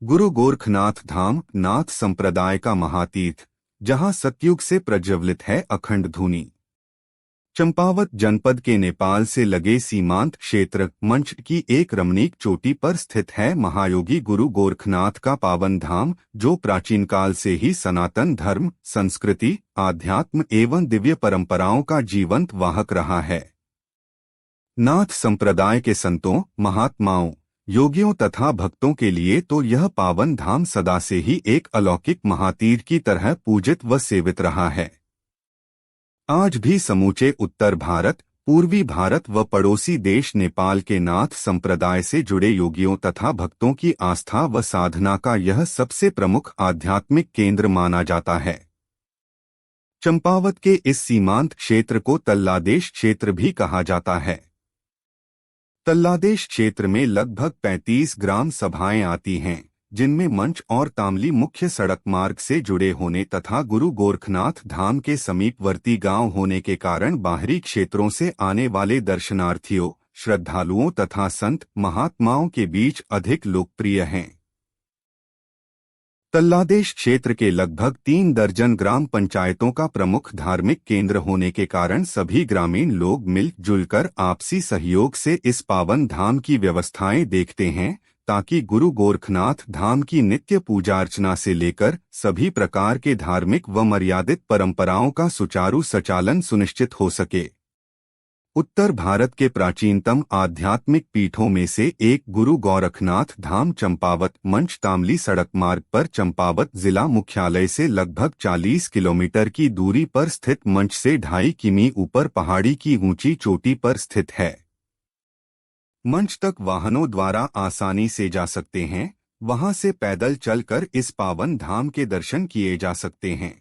गुरु गोरखनाथ धाम नाथ संप्रदाय का महातीर्थ, जहां सतयुग से प्रज्वलित है अखंड धूनी। चंपावत जनपद के नेपाल से लगे सीमांत क्षेत्र मंच की एक रमणीक चोटी पर स्थित है महायोगी गुरु गोरखनाथ का पावन धाम, जो प्राचीन काल से ही सनातन धर्म, संस्कृति, आध्यात्म एवं दिव्य परंपराओं का जीवंत वाहक रहा है। नाथ संप्रदाय के संतों, महात्माओं, योगियों तथा भक्तों के लिए तो यह पावन धाम सदा से ही एक अलौकिक महातीर्थ की तरह पूजित व सेवित रहा है। आज भी समूचे उत्तर भारत, पूर्वी भारत व पड़ोसी देश नेपाल के नाथ संप्रदाय से जुड़े योगियों तथा भक्तों की आस्था व साधना का यह सबसे प्रमुख आध्यात्मिक केंद्र माना जाता है। चंपावत के इस सीमांत क्षेत्र को तल्लादेश क्षेत्र भी कहा जाता है। तल्लादेश क्षेत्र में लगभग 35 ग्राम सभाएं आती हैं, जिनमें मंच और तामली मुख्य सड़क मार्ग से जुड़े होने तथा गुरु गोरखनाथ धाम के समीपवर्ती गांव होने के कारण बाहरी क्षेत्रों से आने वाले दर्शनार्थियों, श्रद्धालुओं तथा संत महात्माओं के बीच अधिक लोकप्रिय हैं। तल्लादेश क्षेत्र के लगभग 3 दर्जन ग्राम पंचायतों का प्रमुख धार्मिक केंद्र होने के कारण सभी ग्रामीण लोग मिलजुल कर आपसी सहयोग से इस पावन धाम की व्यवस्थाएं देखते हैं, ताकि गुरु गोरखनाथ धाम की नित्य पूजा अर्चना से लेकर सभी प्रकार के धार्मिक व मर्यादित परंपराओं का सुचारू संचालन सुनिश्चित हो सके। उत्तर भारत के प्राचीनतम आध्यात्मिक पीठों में से एक गुरु गोरखनाथ धाम चंपावत मंच तामली सड़क मार्ग पर चंपावत जिला मुख्यालय से लगभग 40 किलोमीटर की दूरी पर स्थित मंच से 2.5 किमी ऊपर पहाड़ी की ऊंची चोटी पर स्थित है। मंच तक वाहनों द्वारा आसानी से जा सकते हैं, वहां से पैदल चलकर इस पावन धाम के दर्शन किए जा सकते हैं।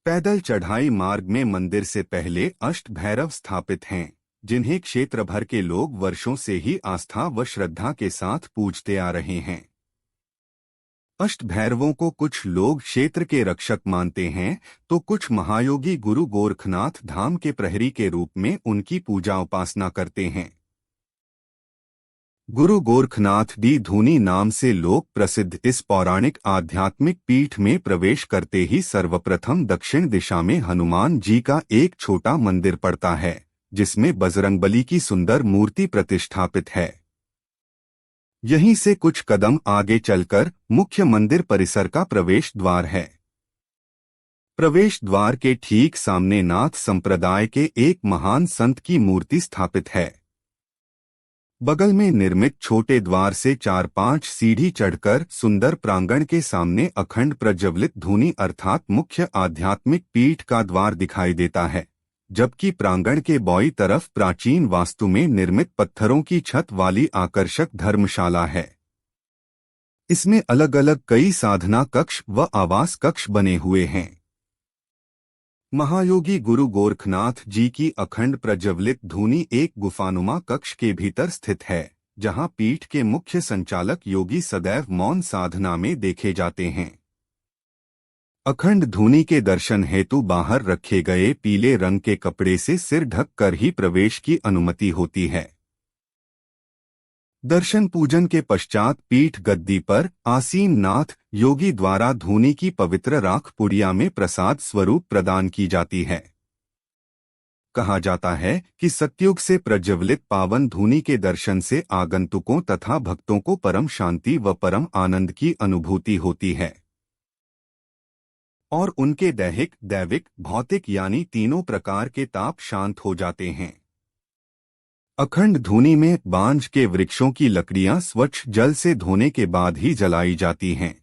पैदल चढ़ाई मार्ग में मंदिर से पहले अष्ट भैरव स्थापित हैं, जिन्हें क्षेत्र भर के लोग वर्षों से ही आस्था व श्रद्धा के साथ पूजते आ रहे हैं। अष्ट भैरवों को कुछ लोग क्षेत्र के रक्षक मानते हैं, तो कुछ महायोगी गुरु गोरखनाथ धाम के प्रहरी के रूप में उनकी पूजा उपासना करते हैं। गुरु गोरखनाथ दी धूनी नाम से लोक प्रसिद्ध इस पौराणिक आध्यात्मिक पीठ में प्रवेश करते ही सर्वप्रथम दक्षिण दिशा में हनुमान जी का एक छोटा मंदिर पड़ता है, जिसमें बजरंगबली की सुंदर मूर्ति प्रतिष्ठापित है। यहीं से कुछ कदम आगे चलकर मुख्य मंदिर परिसर का प्रवेश द्वार है। प्रवेश द्वार के ठीक सामने नाथ संप्रदाय के एक महान संत की मूर्ति स्थापित है। बगल में निर्मित छोटे द्वार से 4-5 सीढ़ी चढ़कर सुंदर प्रांगण के सामने अखंड प्रज्वलित धूनी अर्थात मुख्य आध्यात्मिक पीठ का द्वार दिखाई देता है, जबकि प्रांगण के बाईं तरफ प्राचीन वास्तु में निर्मित पत्थरों की छत वाली आकर्षक धर्मशाला है। इसमें अलग अलग कई साधना कक्ष व आवास कक्ष बने हुए हैं। महायोगी गुरु गोरखनाथ जी की अखंड प्रज्वलित धूनी एक गुफानुमा कक्ष के भीतर स्थित है, जहां पीठ के मुख्य संचालक योगी सदैव मौन साधना में देखे जाते हैं। अखंड धूनी के दर्शन हेतु बाहर रखे गए पीले रंग के कपड़े से सिर ढक कर ही प्रवेश की अनुमति होती है। दर्शन पूजन के पश्चात पीठ गद्दी पर आसीन नाथ योगी द्वारा धूनी की पवित्र राख पुड़िया में प्रसाद स्वरूप प्रदान की जाती है। कहा जाता है कि सतयुग से प्रज्वलित पावन धूनी के दर्शन से आगंतुकों तथा भक्तों को परम शांति व परम आनंद की अनुभूति होती है और उनके दैहिक, दैविक, भौतिक यानी तीनों प्रकार के ताप शांत हो जाते हैं। अखंड धूनी में बांज के वृक्षों की लकड़ियां स्वच्छ जल से धोने के बाद ही जलाई जाती हैं।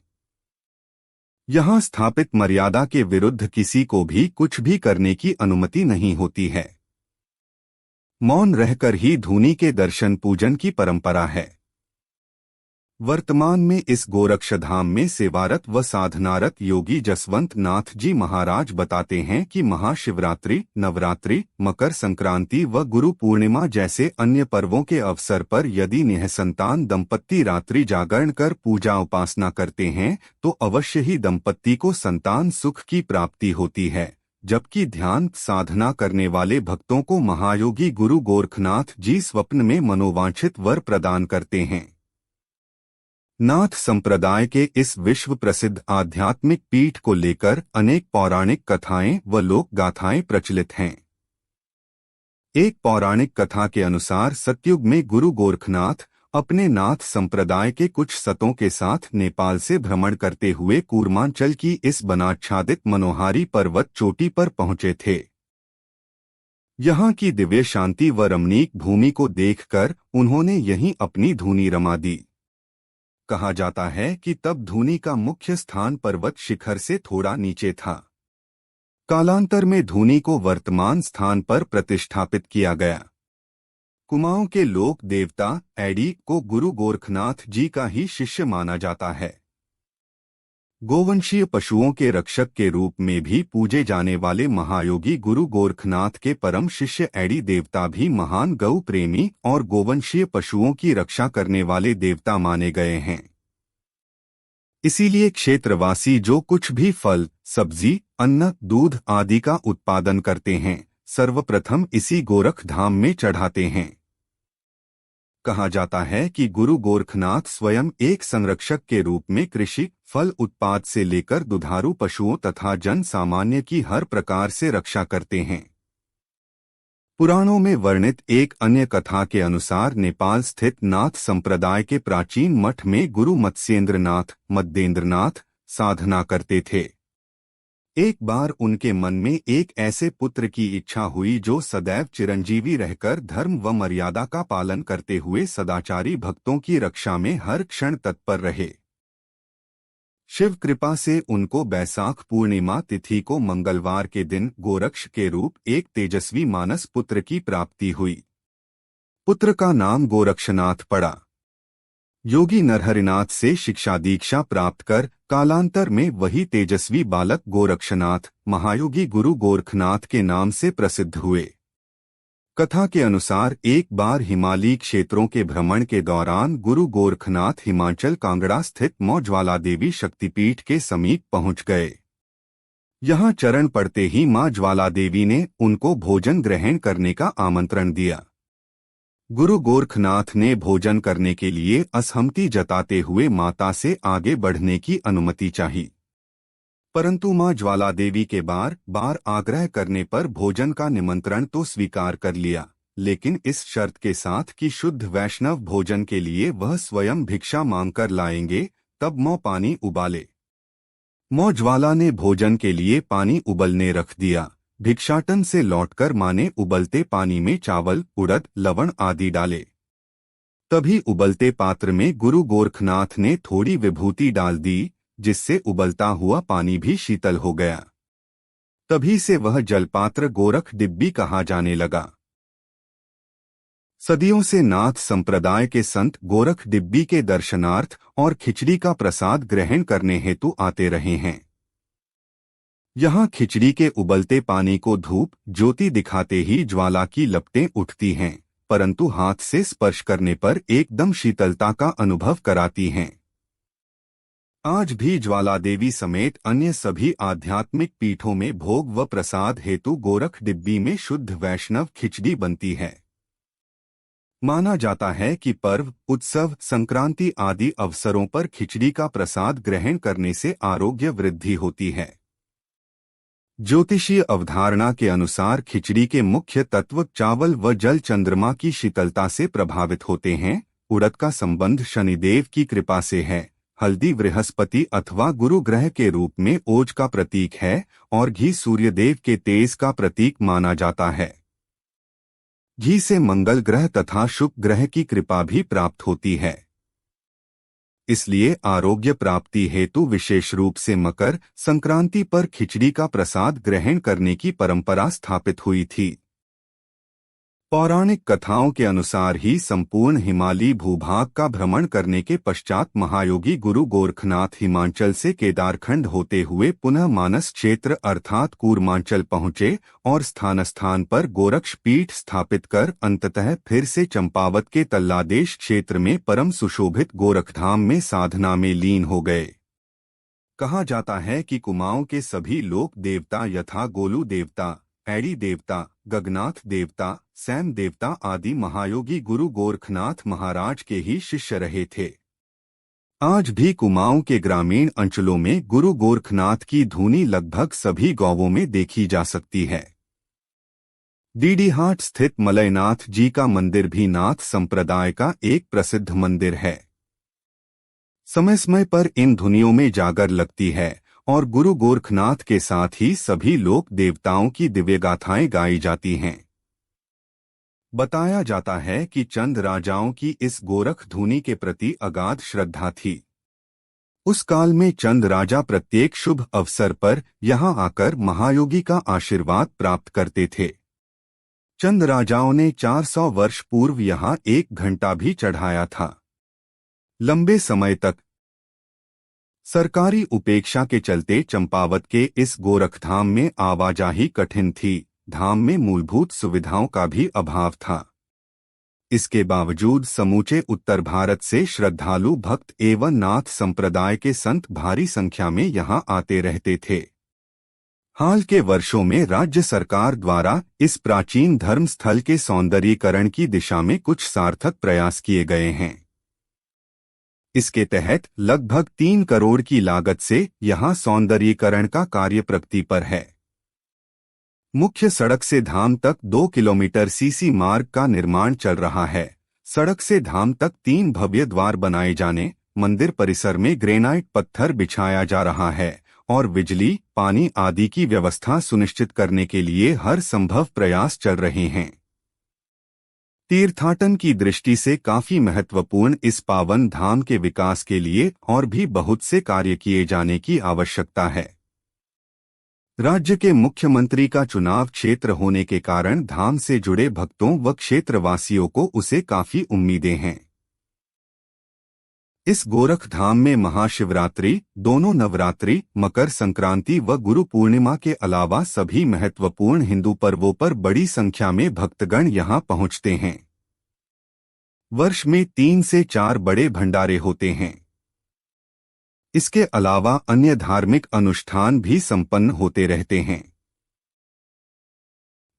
यहां स्थापित मर्यादा के विरुद्ध किसी को भी कुछ भी करने की अनुमति नहीं होती है। मौन रहकर ही धूनी के दर्शन पूजन की परंपरा है। वर्तमान में इस गोरक्षधाम में सेवारत व साधनारत योगी जसवंत नाथ जी महाराज बताते हैं कि महाशिवरात्रि, नवरात्रि, मकर संक्रांति व गुरु पूर्णिमा जैसे अन्य पर्वों के अवसर पर यदि निःसंतान दंपत्ति रात्रि जागरण कर पूजा उपासना करते हैं तो अवश्य ही दंपत्ति को संतान सुख की प्राप्ति होती है, जबकि ध्यान साधना करने वाले भक्तों को महायोगी गुरु गोरखनाथ जी स्वप्न में मनोवांछित वर प्रदान करते हैं। नाथ संप्रदाय के इस विश्व प्रसिद्ध आध्यात्मिक पीठ को लेकर अनेक पौराणिक कथाएं व लोक गाथाएं प्रचलित हैं। एक पौराणिक कथा के अनुसार सतयुग में गुरु गोरखनाथ अपने नाथ संप्रदाय के कुछ सतों के साथ नेपाल से भ्रमण करते हुए कूर्मांचल की इस वनाच्छादित मनोहारी पर्वत चोटी पर पहुंचे थे। यहाँ की दिव्य शांति व रमणीक भूमि को देखकर उन्होंने यहीं अपनी धूनी रमा दी। कहा जाता है कि तब धूनी का मुख्य स्थान पर्वत शिखर से थोड़ा नीचे था। कालांतर में धूनी को वर्तमान स्थान पर प्रतिष्ठापित किया गया। कुमाऊं के लोक देवता एडी को गुरु गोरखनाथ जी का ही शिष्य माना जाता है। गोवंशीय पशुओं के रक्षक के रूप में भी पूजे जाने वाले महायोगी गुरु गोरखनाथ के परम शिष्य एडी देवता भी महान गौ प्रेमी और गोवंशीय पशुओं की रक्षा करने वाले देवता माने गए हैं। इसीलिए क्षेत्रवासी जो कुछ भी फल, सब्जी, अन्न, दूध आदि का उत्पादन करते हैं, सर्वप्रथम इसी गोरख धाम में चढ़ाते हैं। कहा जाता है कि गुरु गोरखनाथ स्वयं एक संरक्षक के रूप में कृषि, फल उत्पाद से लेकर दुधारू पशुओं तथा जन सामान्य की हर प्रकार से रक्षा करते हैं। पुराणों में वर्णित एक अन्य कथा के अनुसार नेपाल स्थित नाथ संप्रदाय के प्राचीन मठ में गुरु मत्स्येंद्रनाथ, मद्देंद्रनाथ साधना करते थे। एक बार उनके मन में एक ऐसे पुत्र की इच्छा हुई जो सदैव चिरंजीवी रहकर धर्म व मर्यादा का पालन करते हुए सदाचारी भक्तों की रक्षा में हर क्षण तत्पर रहे। शिव कृपा से उनको बैसाख पूर्णिमा तिथि को मंगलवार के दिन गोरक्ष के रूप एक तेजस्वी मानस पुत्र की प्राप्ति हुई। पुत्र का नाम गोरक्षनाथ पड़ा। योगी नरहरिनाथ से शिक्षा दीक्षा प्राप्त कर कालांतर में वही तेजस्वी बालक गोरक्षनाथ महायोगी गुरु गोरखनाथ के नाम से प्रसिद्ध हुए। कथा के अनुसार एक बार हिमालयी क्षेत्रों के भ्रमण के दौरान गुरु गोरखनाथ हिमाचल कांगड़ा स्थित मौज्वाला देवी शक्तिपीठ के समीप पहुंच गए। यहाँ चरण पड़ते ही मां ज्वाला देवी ने उनको भोजन ग्रहण करने का आमंत्रण दिया। गुरु गोरखनाथ ने भोजन करने के लिए असहमति जताते हुए माता से आगे बढ़ने की अनुमति चाही, परंतु मां ज्वाला देवी के बार बार आग्रह करने पर भोजन का निमंत्रण तो स्वीकार कर लिया, लेकिन इस शर्त के साथ कि शुद्ध वैष्णव भोजन के लिए वह स्वयं भिक्षा मांगकर लाएंगे, तब मां पानी उबाले। मां ज्वाला ने भोजन के लिए पानी उबलने रख दिया। भिक्षाटन से लौटकर मां ने उबलते पानी में चावल, उड़द, लवण आदि डाले। तभी उबलते पात्र में गुरु गोरखनाथ ने थोड़ी विभूति डाल दी, जिससे उबलता हुआ पानी भी शीतल हो गया। तभी से वह जलपात्र गोरख डिब्बी कहा जाने लगा। सदियों से नाथ संप्रदाय के संत गोरख डिब्बी के दर्शनार्थ और खिचड़ी का प्रसाद ग्रहण करने हेतु आते रहे हैं। यहाँ खिचड़ी के उबलते पानी को धूप ज्योति दिखाते ही ज्वाला की लपटें उठती हैं, परंतु हाथ से स्पर्श करने पर एकदम शीतलता का अनुभव कराती हैं। आज भी ज्वाला देवी समेत अन्य सभी आध्यात्मिक पीठों में भोग व प्रसाद हेतु गोरख डिब्बी में शुद्ध वैष्णव खिचड़ी बनती है। माना जाता है कि पर्व, उत्सव, संक्रांति आदि अवसरों पर खिचड़ी का प्रसाद ग्रहण करने से आरोग्य वृद्धि होती है। ज्योतिषीय अवधारणा के अनुसार खिचड़ी के मुख्य तत्व चावल व जल चंद्रमा की शीतलता से प्रभावित होते हैं। उड़द का संबंध शनिदेव की कृपा से है। हल्दी बृहस्पति अथवा गुरु ग्रह के रूप में ओज का प्रतीक है और घी सूर्यदेव के तेज का प्रतीक माना जाता है। घी से मंगल ग्रह तथा शुक्र ग्रह की कृपा भी प्राप्त होती है। इसलिए आरोग्य प्राप्ति हेतु विशेष रूप से मकर संक्रांति पर खिचड़ी का प्रसाद ग्रहण करने की परंपरा स्थापित हुई थी। पौराणिक कथाओं के अनुसार ही संपूर्ण हिमालयी भूभाग का भ्रमण करने के पश्चात महायोगी गुरु गोरखनाथ हिमाचल से केदारखंड होते हुए पुनः मानस क्षेत्र अर्थात कूर्मांचल पहुँचे और स्थान स्थान पर गोरक्ष पीठ स्थापित कर अंततः फिर से चंपावत के तल्लादेश क्षेत्र में परम सुशोभित गोरखधाम में साधना में लीन हो गए। कहा जाता है कि कुमाऊं के सभी लोक देवता यथा गोलू देवता, एडी देवता, गगनाथ देवता, सैम देवता आदि महायोगी गुरु गोरखनाथ महाराज के ही शिष्य रहे थे। आज भी कुमाऊं के ग्रामीण अंचलों में गुरु गोरखनाथ की धूनी लगभग सभी गांवों में देखी जा सकती है। डीडीहाट स्थित मलयनाथ जी का मंदिर भी नाथ संप्रदाय का एक प्रसिद्ध मंदिर है। समय समय पर इन धुनियों में जागर लगती है और गुरु गोरखनाथ के साथ ही सभी लोक देवताओं की दिव्य गाथाएं गाई जाती हैं। बताया जाता है कि चंद राजाओं की इस गोरख धुनी के प्रति अगाध श्रद्धा थी। उस काल में चंद राजा प्रत्येक शुभ अवसर पर यहां आकर महायोगी का आशीर्वाद प्राप्त करते थे। चंद राजाओं ने 400 वर्ष पूर्व यहां 1 घंटा भी चढ़ाया था। लंबे समय तक सरकारी उपेक्षा के चलते चंपावत के इस गोरखधाम में आवाजाही कठिन थी। धाम में मूलभूत सुविधाओं का भी अभाव था। इसके बावजूद समूचे उत्तर भारत से श्रद्धालु भक्त एवं नाथ संप्रदाय के संत भारी संख्या में यहां आते रहते थे। हाल के वर्षों में राज्य सरकार द्वारा इस प्राचीन धर्म स्थल के सौंदर्यीकरण की दिशा में कुछ सार्थक प्रयास किए गए हैं। इसके तहत लगभग 3 करोड़ की लागत से यहां सौंदर्यीकरण का कार्य प्रगति पर है। मुख्य सड़क से धाम तक 2 किलोमीटर सीसी मार्ग का निर्माण चल रहा है। सड़क से धाम तक 3 भव्य द्वार बनाए जाने, मंदिर परिसर में ग्रेनाइट पत्थर बिछाया जा रहा है और बिजली, पानी आदि की व्यवस्था सुनिश्चित करने के लिए हर संभव प्रयास चल रहे हैं। तीर्थाटन की दृष्टि से काफी महत्वपूर्ण इस पावन धाम के विकास के लिए और भी बहुत से कार्य किए जाने की आवश्यकता है। राज्य के मुख्यमंत्री का चुनाव क्षेत्र होने के कारण धाम से जुड़े भक्तों व क्षेत्रवासियों को उसे काफी उम्मीदें हैं। इस गोरख धाम में महाशिवरात्रि, दोनों नवरात्रि, मकर संक्रांति व गुरु पूर्णिमा के अलावा सभी महत्वपूर्ण हिंदू पर्वों पर बड़ी संख्या में भक्तगण यहां पहुंचते हैं। वर्ष में 3 से 4 बड़े भंडारे होते हैं। इसके अलावा अन्य धार्मिक अनुष्ठान भी संपन्न होते रहते हैं।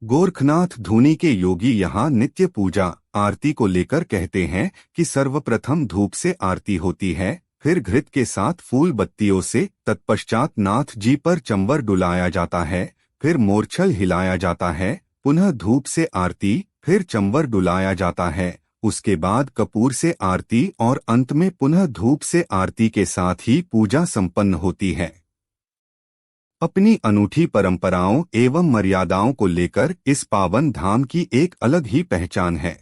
गोरखनाथ धुनी के योगी यहाँ नित्य पूजा आरती को लेकर कहते हैं कि सर्वप्रथम धूप से आरती होती है, फिर घृत के साथ फूल बत्तियों से, तत्पश्चात नाथ जी पर चंवर डुलाया जाता है, फिर मोरछल हिलाया जाता है, पुनः धूप से आरती, फिर चंवर डुलाया जाता है, उसके बाद कपूर से आरती और अंत में पुनः धूप से आरती के साथ ही पूजा संपन्न होती है। अपनी अनूठी परंपराओं एवं मर्यादाओं को लेकर इस पावन धाम की एक अलग ही पहचान है।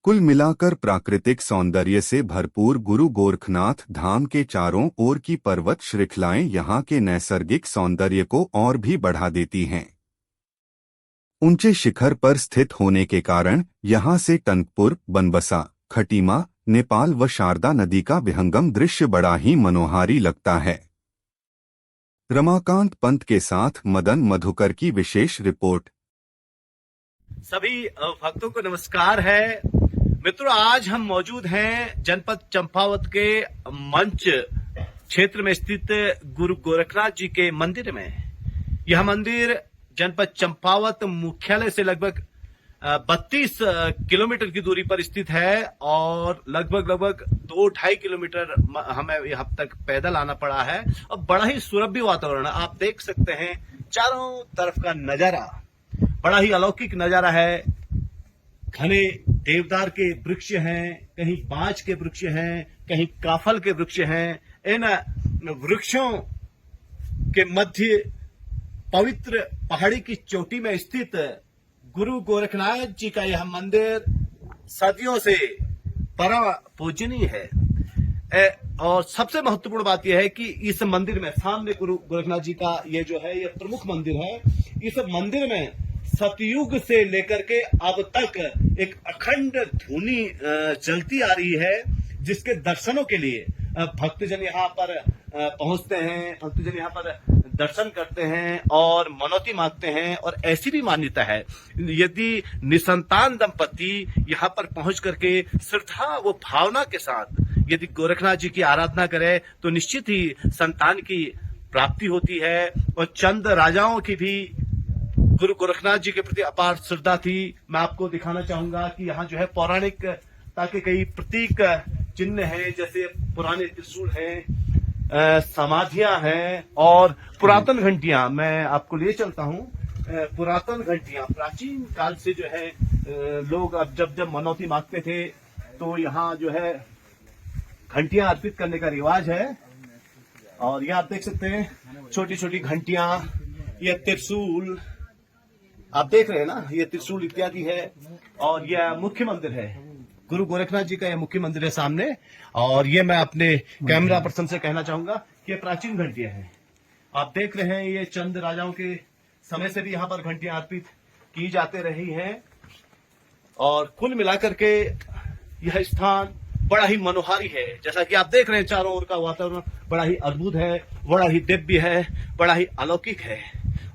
कुल मिलाकर प्राकृतिक सौंदर्य से भरपूर गुरु गोरखनाथ धाम के चारों ओर की पर्वत श्रृंखलाएं यहाँ के नैसर्गिक सौंदर्य को और भी बढ़ा देती हैं। ऊंचे शिखर पर स्थित होने के कारण यहाँ से टनकपुर, बनबसा, खटीमा, नेपाल व शारदा नदी का विहंगम दृश्य बड़ा ही मनोहारी लगता है। रमाकांत पंत के साथ मदन मधुकर की विशेष रिपोर्ट। सभी भक्तों को नमस्कार है। मित्रों, आज हम मौजूद हैं जनपद चंपावत के मंच क्षेत्र में स्थित गुरु गोरखनाथ जी के मंदिर में। यह मंदिर जनपद चंपावत मुख्यालय से लगभग 32 किलोमीटर की दूरी पर स्थित है और लगभग 2-2.5 किलोमीटर हमें यहाँ तक पैदल आना पड़ा है और बड़ा ही सुरभि वातावरण आप देख सकते हैं। चारों तरफ का नजारा बड़ा ही अलौकिक नजारा है। घने देवदार के वृक्ष हैं, कहीं बांज के वृक्ष हैं, कहीं काफल के वृक्ष हैं। इन वृक्षों के मध्य पवित्र पहाड़ी की चोटी में स्थित गुरु गोरखनाथ जी का यह मंदिर सदियों से परम पूजनीय है। और सबसे महत्वपूर्ण बात यह है कि इस मंदिर में सामने गुरु गोरखनाथ जी का ये जो है ये प्रमुख मंदिर है। इस मंदिर में सतयुग से लेकर के अब तक एक अखंड धुनी चलती आ रही है, जिसके दर्शनों के लिए भक्तजन यहाँ पर पहुंचते हैं, भक्तजन यहाँ पर दर्शन करते हैं और मनौती मांगते हैं। और ऐसी भी मान्यता है, यदि निसंतान दंपति यहाँ पर पहुंच करके श्रद्धा व भावना के साथ यदि गोरखनाथ जी की आराधना करे तो निश्चित ही संतान की प्राप्ति होती है। और चंद राजाओं की भी गुरु गोरखनाथ जी के प्रति अपार श्रद्धा थी। मैं आपको दिखाना चाहूंगा कि यहाँ जो है पौराणिकता के कई प्रतीक चिन्ह हैं, जैसे पुराने त्रिशूल हैं, समाधियां हैं और पुरातन घंटियां। मैं आपको ले चलता हूं। पुरातन घंटियां प्राचीन काल से जो है लोग अब जब मनौती मांगते थे तो यहाँ जो है घंटियां अर्पित करने का रिवाज है। और ये आप देख सकते हैं छोटी छोटी घंटियां, ये त्रिशूल आप देख रहे हैं ना, ये त्रिशूल इत्यादि है। और यह मुख्य मंदिर है, गुरु गोरखनाथ जी का यह मुख्य मंदिर है सामने। और ये मैं अपने कैमरा पर्सन से कहना चाहूंगा कि ये प्राचीन घंटियां हैं। आप देख रहे हैं ये चंद राजाओं के समय से भी यहाँ पर घंटियां अर्पित की जाते रही हैं। और कुल मिलाकर के यह स्थान बड़ा ही मनोहारी है। जैसा कि आप देख रहे हैं चारों ओर का वातावरण बड़ा ही अद्भुत है, बड़ा ही दिव्य है, बड़ा ही अलौकिक है।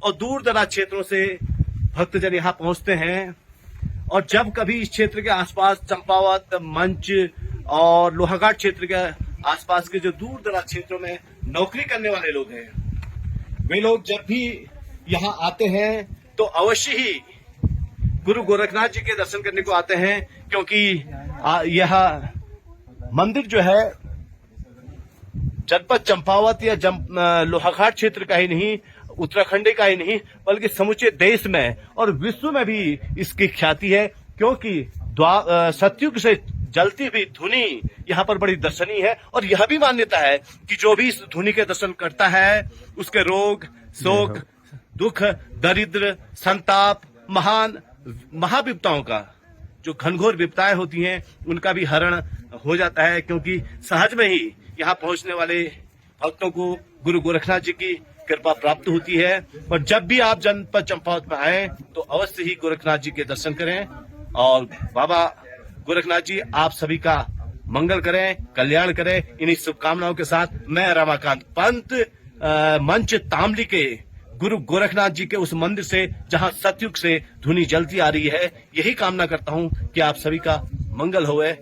और दूर दराज क्षेत्रों से भक्तजन यहाँ पहुंचते हैं। और जब कभी इस क्षेत्र के आसपास चंपावत, मंच और लोहाघाट क्षेत्र के आसपास के जो दूर दराज क्षेत्रों में नौकरी करने वाले लोग हैं, वे लोग जब भी यहाँ आते हैं तो अवश्य ही गुरु गोरखनाथ जी के दर्शन करने को आते हैं, क्योंकि यह मंदिर जो है जनपद चंपावत या लोहाघाट क्षेत्र का ही नहीं, उत्तराखंड का ही नहीं, बल्कि समूचे देश में और विश्व में भी इसकी ख्याति है। क्योंकि सतयुग से जलती हुई धुनी यहाँ पर बड़ी दर्शनीय है। और यह भी मान्यता है कि जो भी इस धुनी के दर्शन करता है उसके रोग, शोक, दुख, दरिद्र, संताप, महाविपताओं का, जो घनघोर विपताएं होती हैं, उनका भी हरण हो जाता है। क्योंकि सहज में ही यहाँ पहुंचने वाले भक्तों को गुरु गोरखनाथ जी की कृपा प्राप्त होती है। और जब भी आप जनपद चंपावत में आए तो अवश्य ही गोरखनाथ जी के दर्शन करें। और बाबा गोरखनाथ जी आप सभी का मंगल करें, कल्याण करें। इन्हीं शुभकामनाओं के साथ मैं रमाकांत पंत मंच तामली के गुरु गोरखनाथ जी के उस मंदिर से, जहां सतयुग से धुनी जलती आ रही है, यही कामना करता हूं कि आप सभी का मंगल होवे।